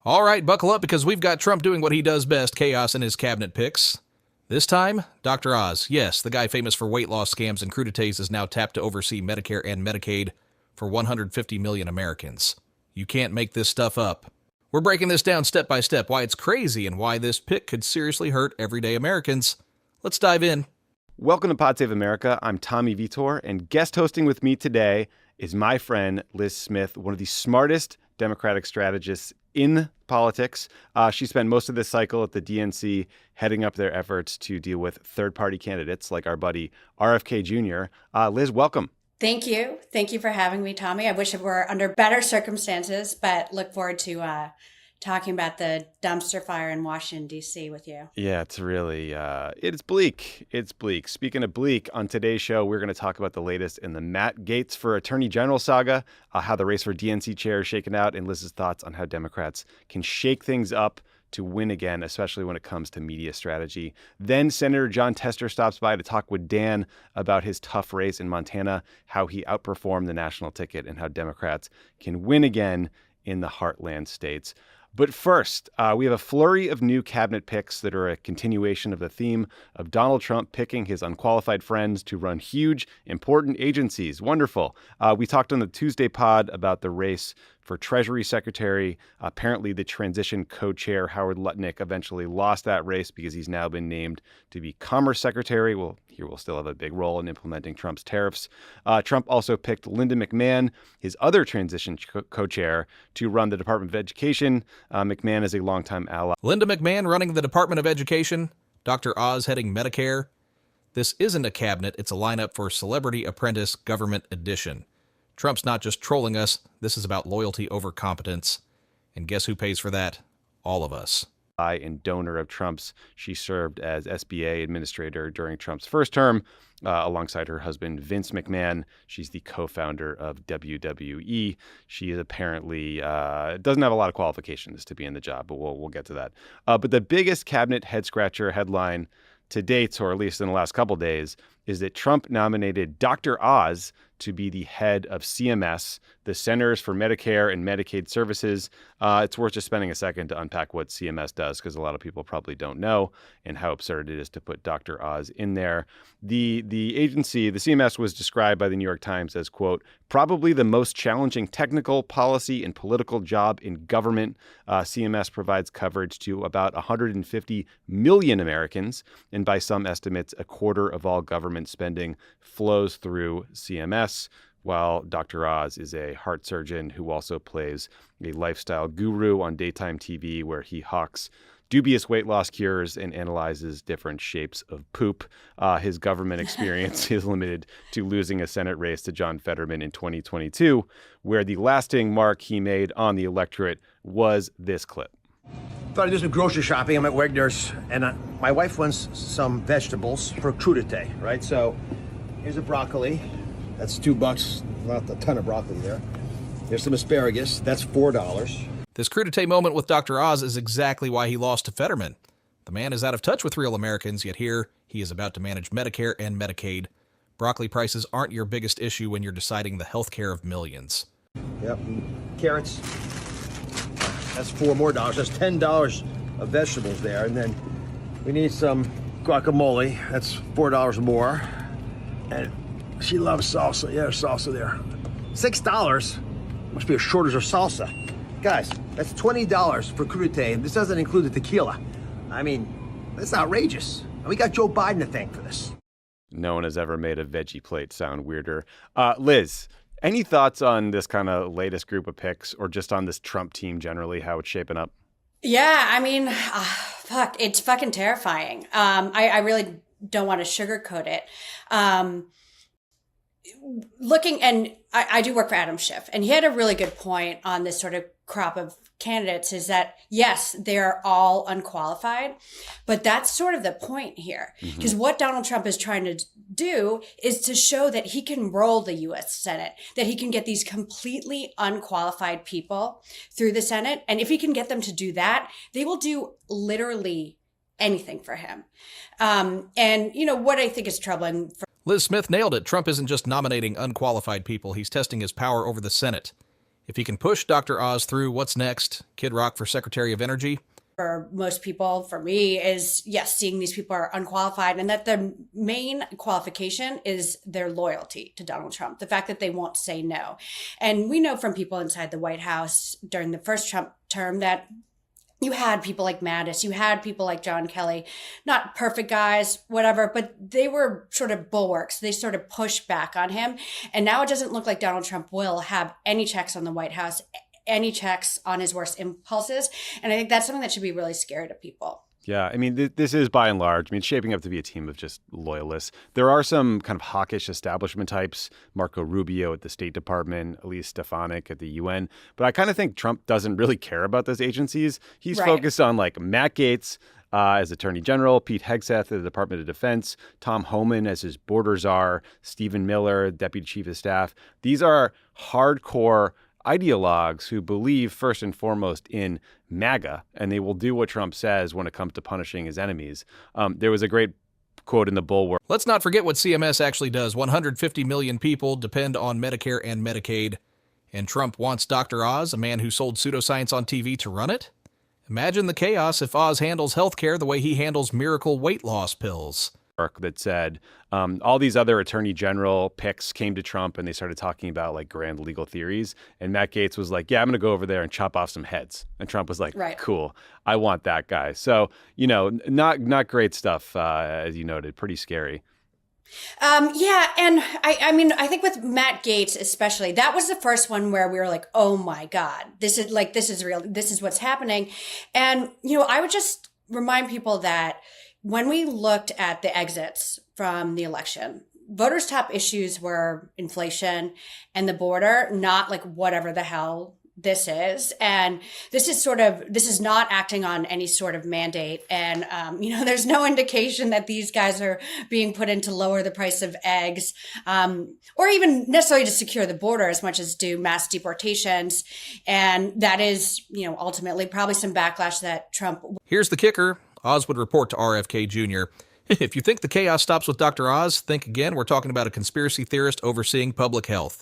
All right, buckle up because we've got Trump doing what he does best, chaos in his cabinet picks. This time, Dr. Oz, yes, the guy famous for weight loss scams and crudités is now tapped to oversee Medicare and Medicaid for 150 million Americans. You can't make this stuff up. We're breaking this down step by step, why it's crazy and why this pick could seriously hurt everyday Americans. Let's dive in. Welcome to Pod Save America. I'm Tommy Vitor, and guest hosting with me today is my friend Liz Smith, one of the smartest Democratic strategists in politics. She spent most of this cycle at the DNC heading up their efforts to deal with third-party candidates like our buddy RFK Jr. Liz, welcome. Thank you. Thank you for having me, Tommy. I wish it were under better circumstances, but look forward to talking about the dumpster fire in Washington, D.C. with you. Yeah, it's really, it's bleak. It's bleak. Speaking of bleak, on today's show, we're going to talk about the latest in the Matt Gaetz for Attorney General saga, how the race for DNC chair is shaken out, and Liz's thoughts on how Democrats can shake things up to win again, especially when it comes to media strategy. Then Senator Jon Tester stops by to talk with Dan about his tough race in Montana, how he outperformed the national ticket, and how Democrats can win again in the heartland states. But first, we have a flurry of new cabinet picks that are a continuation of the theme of Donald Trump picking his unqualified friends to run huge, important agencies. Wonderful. We talked on the Tuesday pod about the race for Treasury Secretary. Apparently, the transition co-chair, Howard Lutnick, eventually lost that race because he's now been named to be Commerce Secretary. Well, he will still have a big role in implementing Trump's tariffs. Trump also picked Linda McMahon, his other transition co-chair, to run the Department of Education. McMahon is a longtime ally. Linda McMahon running the Department of Education, Dr. Oz heading Medicare. This isn't a cabinet, it's a lineup for Celebrity Apprentice Government Edition. Trump's not just trolling us, this is about loyalty over competence. And guess who pays for that? All of us. And donor of Trump's. She served as SBA administrator during Trump's first term, alongside her husband, Vince McMahon. She's the co-founder of WWE. She is apparently doesn't have a lot of qualifications to be in the job, but we'll get to that. But the biggest cabinet head-scratcher headline to date, or at least in the last couple days, is that Trump nominated Dr. Oz to be the head of CMS, the Centers for Medicare and Medicaid Services. It's worth just spending a second to unpack what CMS does, because a lot of people probably don't know, and how absurd it is to put Dr. Oz in there. The agency, the CMS, was described by the New York Times as, quote, probably the most challenging technical, policy, and political job in government. CMS provides coverage to about 150 million Americans, and by some estimates, a quarter of all government spending flows through CMS. While Dr. Oz is a heart surgeon who also plays a lifestyle guru on daytime TV, where he hawks dubious weight loss cures and analyzes different shapes of poop. His government experience is limited to losing a Senate race to John Fetterman in 2022, where the lasting mark he made on the electorate was this clip. Thought I'd do some grocery shopping. I'm at Wegner's, and my wife wants some vegetables for Crudité, right? So here's a broccoli. That's $2. Not a ton of broccoli there. There's some asparagus. That's $4. This crudité moment with Dr. Oz is exactly why he lost to Fetterman. The man is out of touch with real Americans, yet here he is about to manage Medicare and Medicaid. Broccoli prices aren't your biggest issue when you're deciding the health care of millions. Yep. Carrots. That's $4 more. That's $10 of vegetables there. And then we need some guacamole. That's $4 more. And she loves salsa. Yeah, there's salsa there. $6. Must be a shortage of salsa. Guys, that's $20 for Crudité, and this doesn't include the tequila. I mean, that's outrageous. And we got Joe Biden to thank for this. No one has ever made a veggie plate sound weirder. Liz, any thoughts on this kind of latest group of picks, or just on this Trump team generally, how it's shaping up? Yeah, I mean, it's fucking terrifying. I really don't want to sugarcoat it. I do work for Adam Schiff, and he had a really good point on this sort of crop of candidates, is that, yes, they're all unqualified, but that's sort of the point here. Because what Donald Trump is trying to do is to show that he can roll the U.S. Senate, that he can get these completely unqualified people through the Senate. And if he can get them to do that, they will do literally anything for him. And, you know, what I think is troubling Liz Smith nailed it. Trump isn't just nominating unqualified people. He's testing his power over the Senate. If he can push Dr. Oz through, what's next? Kid Rock for Secretary of Energy? For most people, for me, is yes, seeing these people are unqualified and that the main qualification is their loyalty to Donald Trump, the fact that they won't say no. And we know from people inside the White House during the first Trump term that you had people like Mattis, you had people like John Kelly, not perfect guys, whatever, but they were sort of bulwarks. They sort of pushed back on him. And now it doesn't look like Donald Trump will have any checks on the White House, any checks on his worst impulses. And I think that's something that should be really scary to people. Yeah, I mean, this is by and large, shaping up to be a team of just loyalists. There are some kind of hawkish establishment types, Marco Rubio at the State Department, Elise Stefanik at the UN. But I kind of think Trump doesn't really care about those agencies. He's focused on like Matt Gaetz as Attorney General, Pete Hegseth at the Department of Defense, Tom Homan as his border czar, Stephen Miller, Deputy Chief of Staff. These are hardcore ideologues who believe first and foremost in MAGA, and they will do what Trump says when it comes to punishing his enemies. There was a great quote in the Bulwark. Let's not forget what CMS actually does. 150 million people depend on Medicare and Medicaid, and Trump wants Dr. Oz, a man who sold pseudoscience on TV, to run it? Imagine the chaos if Oz handles healthcare the way he handles miracle weight loss pills. That said all these other attorney general picks came to Trump and they started talking about like grand legal theories. And Matt Gaetz was like, yeah, I'm going to go over there and chop off some heads. And Trump was like, cool, I want that guy. So, not great stuff, as you noted, pretty scary. Yeah. And I think with Matt Gaetz, especially, that was the first one where we were like, oh my God, this is real. This is what's happening. And, I would just remind people that when we looked at the exits from the election, voters' top issues were inflation and the border, not like whatever the hell this is. And this is not acting on any sort of mandate. And, there's no indication that these guys are being put in to lower the price of eggs, or even necessarily to secure the border as much as do mass deportations. And that is, ultimately probably some backlash that Trump. Here's the kicker. Oz would report to RFK Jr. If you think the chaos stops with Dr. Oz, think again. We're talking about a conspiracy theorist overseeing public health.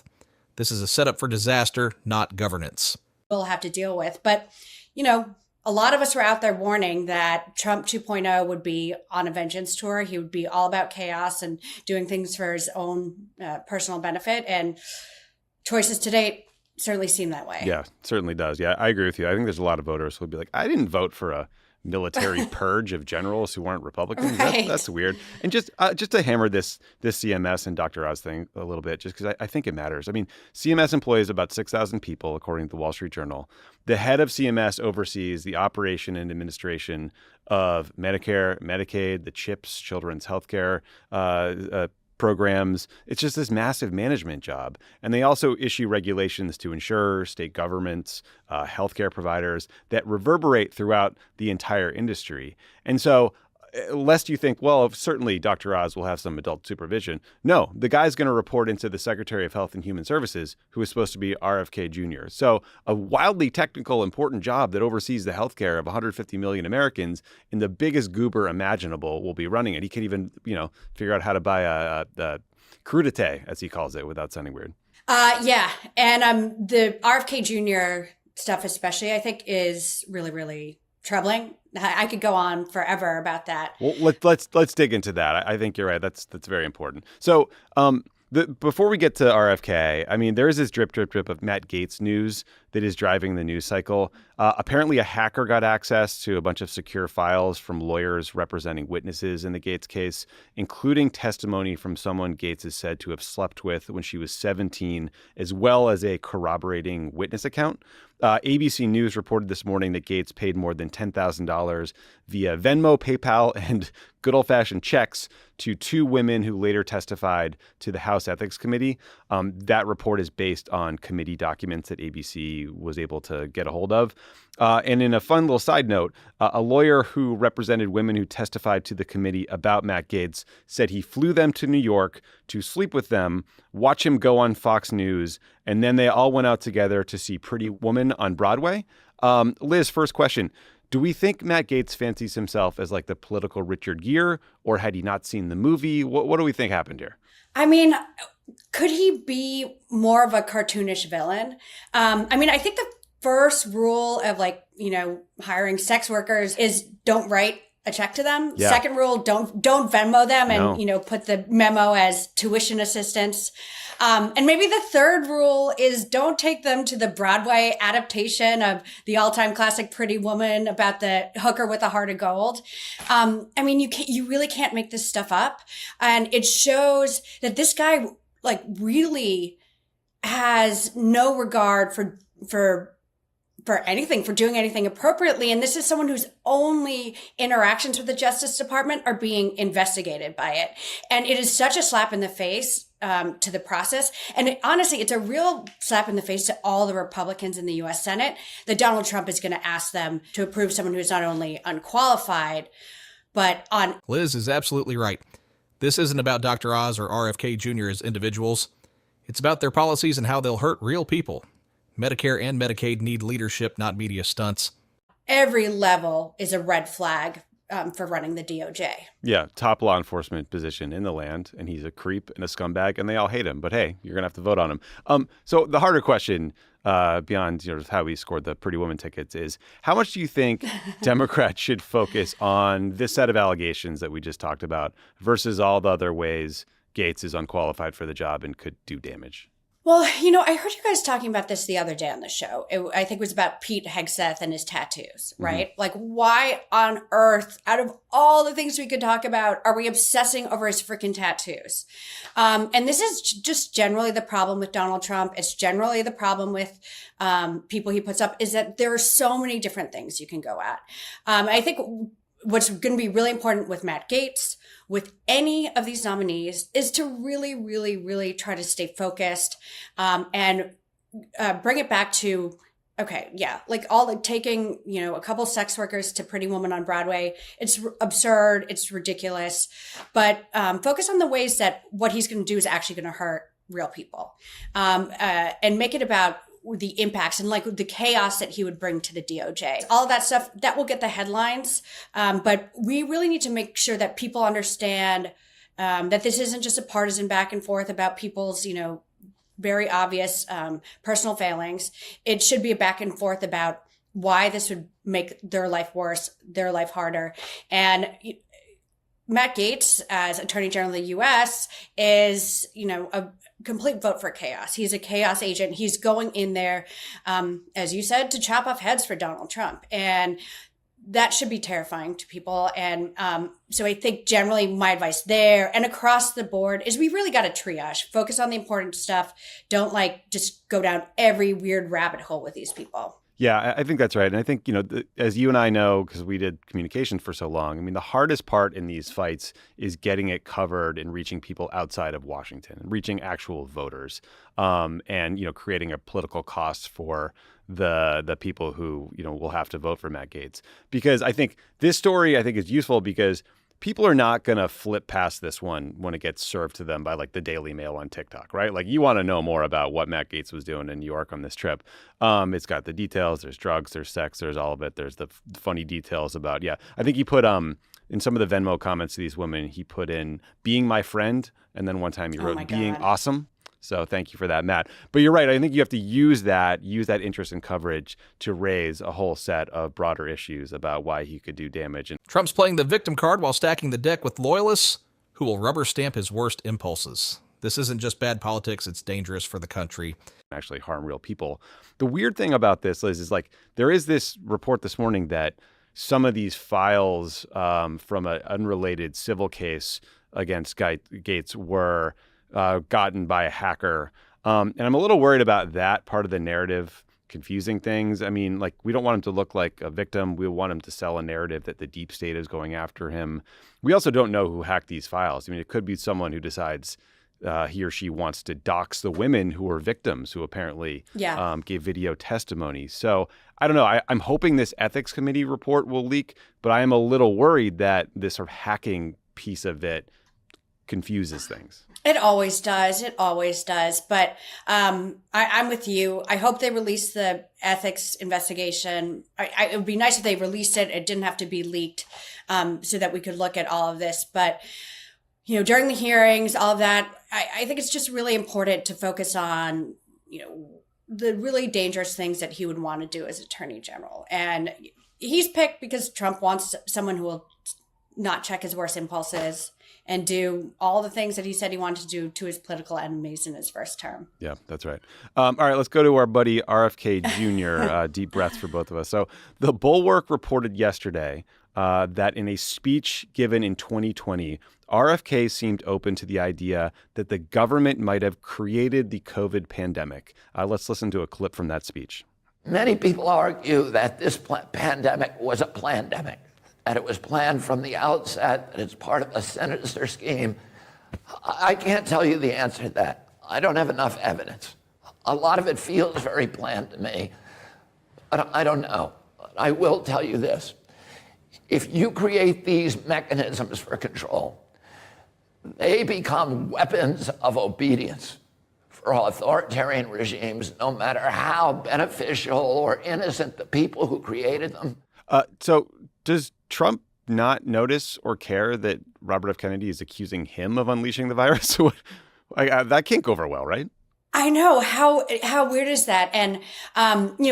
This is a setup for disaster, not governance. We'll have to deal with. But, a lot of us were out there warning that Trump 2.0 would be on a vengeance tour. He would be all about chaos and doing things for his own personal benefit. And choices to date certainly seem that way. Yeah, certainly does. Yeah, I agree with you. I think there's a lot of voters who would be like, I didn't vote for a military purge of generals who weren't Republicans. Right. That's weird. And just to hammer this CMS and Dr. Oz thing a little bit, just because I think it matters. CMS employs about 6,000 people, according to the Wall Street Journal. The head of CMS oversees the operation and administration of Medicare, Medicaid, the CHIPS, Children's Healthcare programs. It's just this massive management job. And they also issue regulations to insurers, state governments, healthcare providers that reverberate throughout the entire industry. And so lest you think, well, certainly Dr. Oz will have some adult supervision. No, the guy's going to report into the Secretary of Health and Human Services, who is supposed to be RFK Jr. So a wildly technical, important job that oversees the healthcare of 150 million Americans in the biggest goober imaginable will be running it. He can even, figure out how to buy a Crudité, as he calls it, without sounding weird. Yeah. And the RFK Jr. stuff especially, I think, is really, really troubling. I could go on forever about that. Well, let's dig into that. I think you're right. That's very important. So before we get to RFK, there is this drip of Matt Gaetz news that is driving the news cycle. Apparently, a hacker got access to a bunch of secure files from lawyers representing witnesses in the Gaetz case, including testimony from someone Gaetz is said to have slept with when she was 17, as well as a corroborating witness account. ABC News reported this morning that Gaetz paid more than $10,000 via Venmo, PayPal, and good old-fashioned checks to two women who later testified to the House Ethics Committee. That report is based on committee documents that ABC was able to get a hold of. And in a fun little side note, a lawyer who represented women who testified to the committee about Matt Gaetz said he flew them to New York to sleep with them, watch him go on Fox News, and then they all went out together to see Pretty Woman on Broadway. Liz, first question. Do we think Matt Gaetz fancies himself as like the political Richard Gere, or had he not seen the movie? What do we think happened here? I mean, could he be more of a cartoonish villain? I mean, I think the first rule of hiring sex workers is don't write a check to them. Yeah. Second rule, don't Venmo them and, No. put the memo as tuition assistance. And maybe the third rule is don't take them to the Broadway adaptation of the all-time classic Pretty Woman about the hooker with a heart of gold. I mean, you really can't make this stuff up. And it shows that this guy really has no regard for anything, for doing anything appropriately. And this is someone whose only interactions with the Justice Department are being investigated by it. And it is such a slap in the face to the process. And honestly, it's a real slap in the face to all the Republicans in the U.S. Senate that Donald Trump is going to ask them to approve someone who's not only unqualified, but on. Liz is absolutely right. This isn't about Dr. Oz or RFK Jr. as individuals. It's about their policies and how they'll hurt real people. Medicare and Medicaid need leadership, not media stunts. Every level is a red flag for running the DOJ. Yeah, top law enforcement position in the land, and he's a creep and a scumbag, and they all hate him. But hey, you're gonna have to vote on him. So the harder question, beyond how he scored the Pretty Woman tickets, is how much do you think Democrats should focus on this set of allegations that we just talked about versus all the other ways Gates is unqualified for the job and could do damage? Well, I heard you guys talking about this the other day on the show. I think it was about Pete Hegseth and his tattoos, right? Mm-hmm. Like, why on earth, out of all the things we could talk about, are we obsessing over his freaking tattoos? And this is just generally the problem with Donald Trump. It's generally the problem with people he puts up, is that there are so many different things you can go at. I think what's going to be really important with Matt Gaetz, with any of these nominees, is to really, really, really try to stay focused and bring it back to, okay, yeah, taking, a couple sex workers to Pretty Woman on Broadway. It's absurd. It's ridiculous. But focus on the ways that what he's going to do is actually going to hurt real people, and make it about the impacts and the chaos that he would bring to the DOJ. All of that stuff, that will get the headlines. But we really need to make sure that people understand that this isn't just a partisan back and forth about people's, very obvious personal failings. It should be a back and forth about why this would make their life worse, their life harder. And Matt Gaetz, as Attorney General of the U.S., is, a complete vote for chaos. He's a chaos agent. He's going in there, as you said, to chop off heads for Donald Trump. And that should be terrifying to people. And so I think generally my advice there and across the board is we really got to triage, focus on the important stuff. Don't just go down every weird rabbit hole with these people. Yeah, I think that's right. And I think, as you and I know, because we did communications for so long, I mean, the hardest part in these fights is getting it covered and reaching people outside of Washington, reaching actual voters, and, creating a political cost for the people who, will have to vote for Matt Gaetz. Because I think this story, is useful because people are not going to flip past this one when it gets served to them by the Daily Mail on TikTok, right? You want to know more about what Matt Gaetz was doing in New York on this trip. It's got the details. There's drugs, there's sex, there's all of it. There's the funny details about, I think he put, in some of the Venmo comments to these women, he put in being my friend. And then one time he wrote being awesome. So thank you for that, Matt. But you're right. I think you have to use that interest in coverage to raise a whole set of broader issues about why he could do damage. And Trump's playing the victim card while stacking the deck with loyalists who will rubber stamp his worst impulses. This isn't just bad politics. It's dangerous for the country. Actually harm real people. The weird thing about this, Liz, is there is this report this morning that some of these files from an unrelated civil case against Gaetz were gotten by a hacker. And I'm a little worried about that part of the narrative confusing things. I mean, we don't want him to look like a victim. We want him to sell a narrative that the deep state is going after him. We also don't know who hacked these files. I mean, it could be someone who decides he or she wants to dox the women who are victims who apparently gave video testimony. So I don't know. I'm hoping this ethics committee report will leak, but I am a little worried that this sort of hacking piece of it confuses things. It always does. It always does. But I'm with you. I hope they release the ethics investigation. It would be nice if they released it. It didn't have to be leaked so that we could look at all of this. But during the hearings, all of that, I think it's just really important to focus on, the really dangerous things that he would want to do as Attorney General. And he's picked because Trump wants someone who will not check his worst impulses and do all the things that he said he wanted to do to his political enemies in his first term. Yeah, that's right. All right, let's go to our buddy RFK Jr. Deep breaths for both of us. So the Bulwark reported yesterday that in a speech given in 2020, RFK seemed open to the idea that the government might have created the COVID pandemic. Let's listen to a clip from that speech. Many people argue that this pandemic was a plandemic, that it was planned from the outset, that it's part of a sinister scheme. I can't tell you the answer to that. I don't have enough evidence. A lot of it feels very planned to me, but I don't know. I will tell you this. If you create these mechanisms for control, they become weapons of obedience for authoritarian regimes, no matter how beneficial or innocent the people who created them. So does Trump not notice or care that Robert F. Kennedy is accusing him of unleashing the virus? That can't go over well, right? I know. How weird is that? And,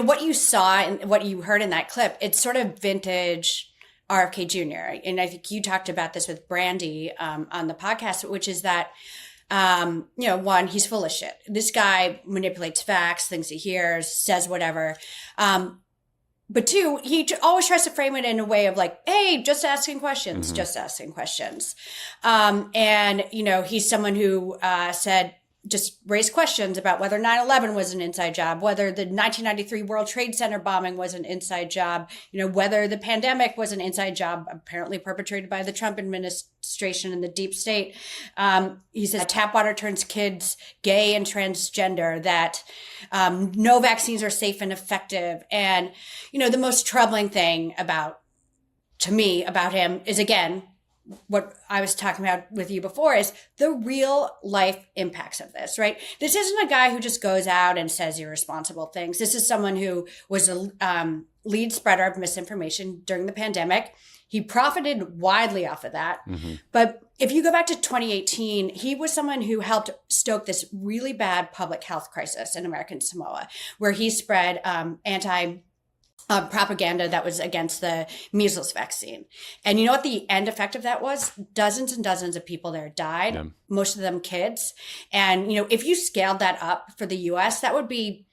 what you saw and what you heard in that clip, it's sort of vintage RFK Jr. And I think you talked about this with Brandy on the podcast, which is that, one, he's full of shit. This guy manipulates facts, things he hears, says whatever. But two, he always tries to frame it in a way of like, hey, just asking questions, just asking questions. And, he's someone who said, just raised questions about whether 9/11 was an inside job, whether the 1993 World Trade Center bombing was an inside job, whether the pandemic was an inside job, apparently perpetrated by the Trump administration and the deep state. He says tap water turns kids gay and transgender, that no vaccines are safe and effective. And, the most troubling thing to me about him is, again, what I was talking about with you before, is the real life impacts of this, right? This isn't a guy who just goes out and says irresponsible things. This is someone who was a lead spreader of misinformation during the pandemic. He profited widely off of that. But if you go back to 2018, he was someone who helped stoke this really bad public health crisis in American Samoa, where he spread propaganda that was against the measles vaccine. And you know what the end effect of that was? Dozens and dozens of people there died, most of them kids. And, if you scaled that up for the US, that would be,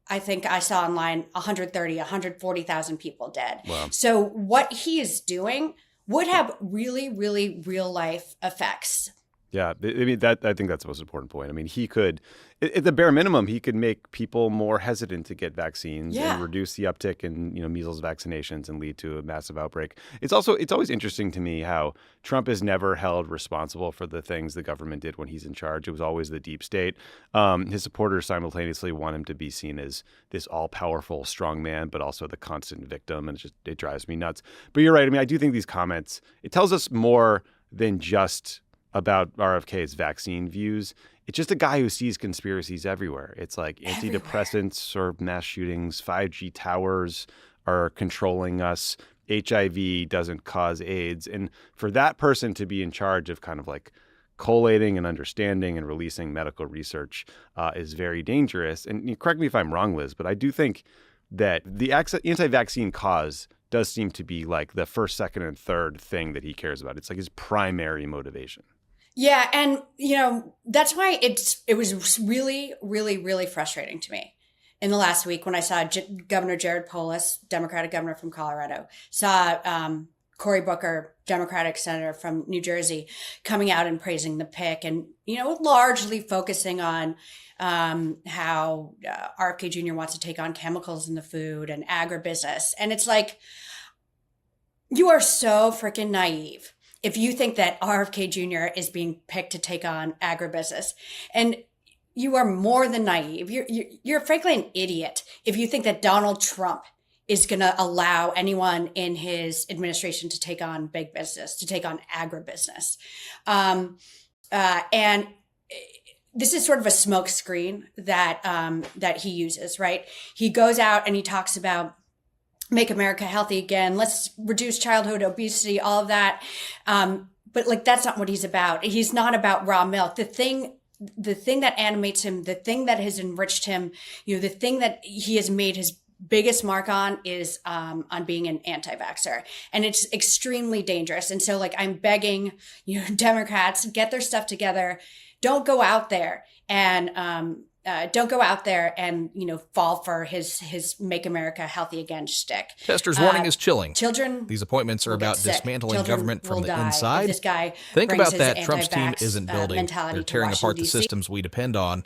I think I saw online 140,000 people dead. Wow. So what he is doing would have really, really real life effects. Yeah, I think that's the most important point. I mean, he could, at the bare minimum, he could make people more hesitant to get vaccines and reduce the uptick in, measles vaccinations and lead to a massive outbreak. It's always interesting to me how Trump is never held responsible for the things the government did when he's in charge. It was always the deep state. His supporters simultaneously want him to be seen as this all-powerful strong man, but also the constant victim, and it drives me nuts. But you're right. I mean, I do think these comments, it tells us more than just about RFK's vaccine views. It's just a guy who sees conspiracies everywhere. It's like antidepressants or mass shootings, 5G towers are controlling us, HIV doesn't cause AIDS. And for that person to be in charge of kind of like collating and understanding and releasing medical research is very dangerous. And correct me if I'm wrong, Liz, but I do think that the anti-vaccine cause does seem to be like the first, second, and third thing that he cares about. It's like his primary motivation. Yeah. And, that's why it was really, really, really frustrating to me in the last week when I saw Governor Jared Polis, Democratic governor from Colorado, saw Cory Booker, Democratic senator from New Jersey, coming out and praising the pick and, largely focusing on how RFK Jr. wants to take on chemicals in the food and agribusiness. And it's like, you are so freaking naive if you think that RFK Jr. is being picked to take on agribusiness. And you are more than naive. You're frankly an idiot if you think that Donald Trump is going to allow anyone in his administration to take on big business, to take on agribusiness. And this is sort of a smokescreen that he uses, right? He goes out and he talks about make America healthy again. Let's reduce childhood obesity, all of that. but like, that's not what he's about. He's not about raw milk. The thing that animates him, the thing that has enriched him, the thing that he has made his biggest mark on is on being an anti-vaxxer. And it's extremely dangerous. And so like, I'm begging, Democrats, get their stuff together. Don't go out there and fall for his Make America Healthy Again shtick. Tester's warning is chilling. Children. These appointments are about dismantling government from the inside. If this guy Think brings about his that. Trump's team anti-vax, isn't building. mentality They're to tearing apart Washington, the D.C. systems we depend on.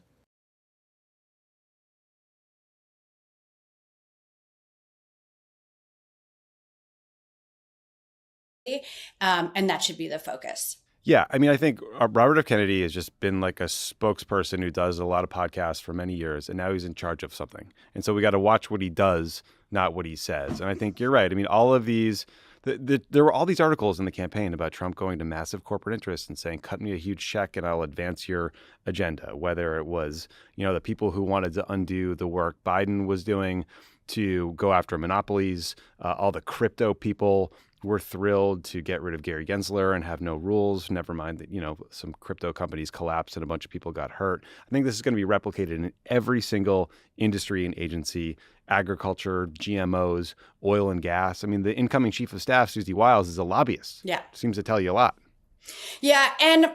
And that should be the focus. Yeah, I mean, I think Robert F. Kennedy has just been like a spokesperson who does a lot of podcasts for many years, and now he's in charge of something. And so we got to watch what he does, not what he says. And I think you're right. I mean, all of these, there were all these articles in the campaign about Trump going to massive corporate interests and saying, cut me a huge check and I'll advance your agenda, whether it was, the people who wanted to undo the work Biden was doing to go after monopolies, all the crypto people were thrilled to get rid of Gary Gensler and have no rules. Never mind that, some crypto companies collapsed and a bunch of people got hurt. I think this is going to be replicated in every single industry and agency, agriculture, GMOs, oil and gas. I mean, the incoming chief of staff, Susie Wiles, is a lobbyist. Yeah. Seems to tell you a lot. Yeah. And,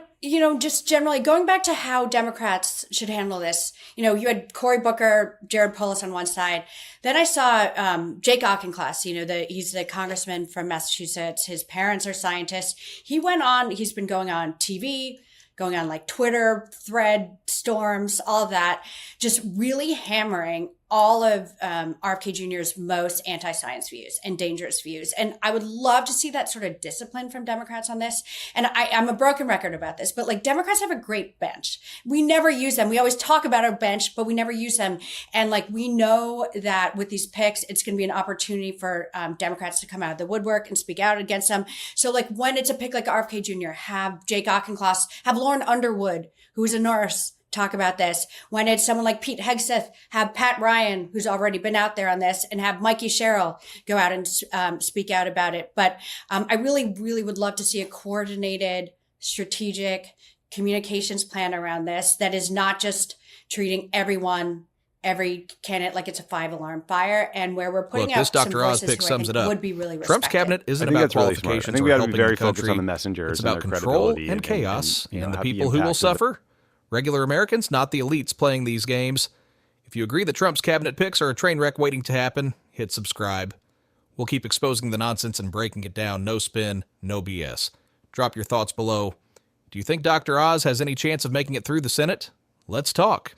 just generally going back to how Democrats should handle this, you had Cory Booker, Jared Polis on one side. Then I saw Jake Auchincloss, he's the congressman from Massachusetts. His parents are scientists. He's been going on TV, going on like Twitter, thread storms, all of that, just really hammering all of RFK Jr.'s most anti-science views and dangerous views. And I would love to see that sort of discipline from Democrats on this. And I'm a broken record about this, but like Democrats have a great bench. We never use them. We always talk about our bench, but we never use them. And like, we know that with these picks, it's going to be an opportunity for Democrats to come out of the woodwork and speak out against them. So like, when it's a pick like RFK Jr., have Jake Auchincloss, have Lauren Underwood, who's a nurse, talk about this. When it's someone like Pete Hegseth, have Pat Ryan, who's already been out there on this, and have Mikey Sherrill go out and speak out about it. But I really, really would love to see a coordinated, strategic communications plan around this that is not just treating every candidate like it's a 5-alarm fire, and where we're putting out this some Dr. Oz voices pick who I sums think it up. would be really respected. Trump's cabinet isn't I think about that's really smart. I qualifications think we or got to be helping very the focused country. on the messengers. It's and about their control credibility and chaos, and and the the people who will impact of suffer. Regular Americans, not the elites playing these games. If you agree that Trump's cabinet picks are a train wreck waiting to happen, hit subscribe. We'll keep exposing the nonsense and breaking it down. No spin, no BS. Drop your thoughts below. Do you think Dr. Oz has any chance of making it through the Senate? Let's talk.